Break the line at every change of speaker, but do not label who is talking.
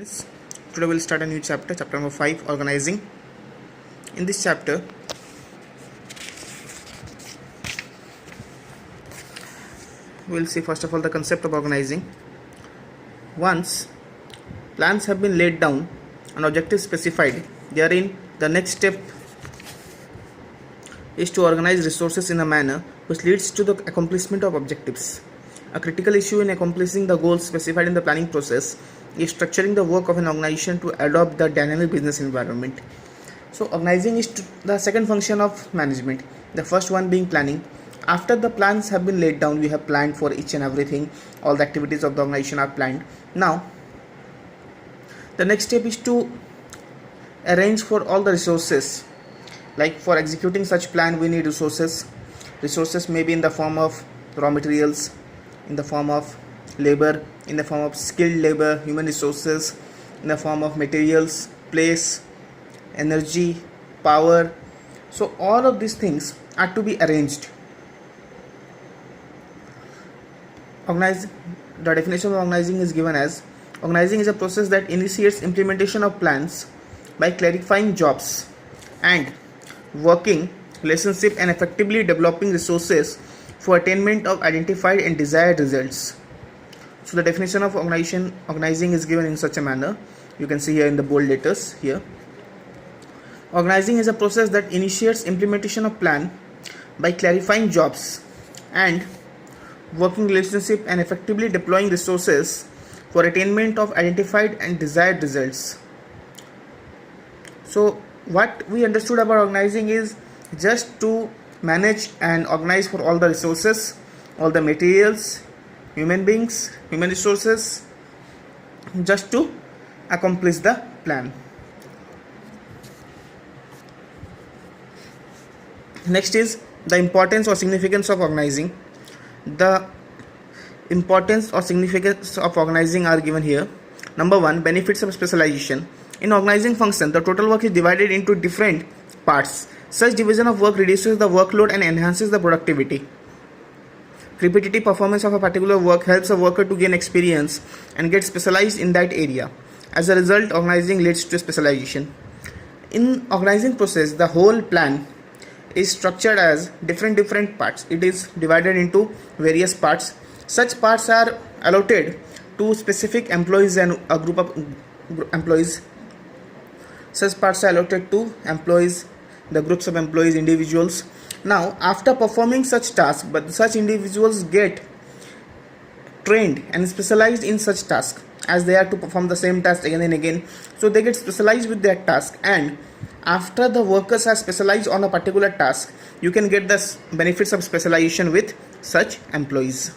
Yes. Today we'll start a new chapter, chapter number 5, organizing. In this chapter, we'll see first of all the concept of organizing. Once plans have been laid down and objectives specified, therein the next step is to organize resources in a manner which leads to the accomplishment of objectives. A critical issue in accomplishing the goals specified in the planning process is structuring the work of an organization to adopt the dynamic business environment. So organizing is the second function of management, the first one being planning. After the plans have been laid down, we have planned for each and everything, all the activities of the organization are planned. Now the next step is to arrange for all the resources. Like for executing such plan, we need resources. Resources may be in the form of raw materials, in the form of labor, in the form of skilled labor, human resources, in the form of materials, place, energy, power. So all of these things are to be arranged. The definition of organizing is given as: organizing is a process that initiates implementation of plans by clarifying jobs and working relationship and effectively developing resources for attainment of identified and desired results. So the definition of organizing is given in such a manner. You can see here in the bold letters here. Organizing is a process that initiates implementation of plan by clarifying jobs and working relationship and effectively deploying resources for attainment of identified and desired results. So what we understood about organizing is just to manage and organize for all the resources, all the materials, human beings, human resources, just to accomplish the plan. Next is the importance or significance of organizing. The importance or significance of organizing are given here. Number 1, benefits of specialization. In organizing function, the total work is divided into different parts. Such division of work reduces the workload and enhances the productivity. Repetitive performance of a particular work helps a worker to gain experience and get specialized in that area. As a result, organizing leads to specialization. In organizing process, the whole plan is structured as different parts. It is divided into various parts. Such parts are allotted to specific employees and a group of employees. Such parts are allotted to employees, the groups of employees, individuals. Now, after performing such tasks, but such individuals get trained and specialized in such tasks, as they are to perform the same task again and again. So they get specialized with that task, and after the workers are specialized on a particular task, you can get the benefits of specialization with such employees.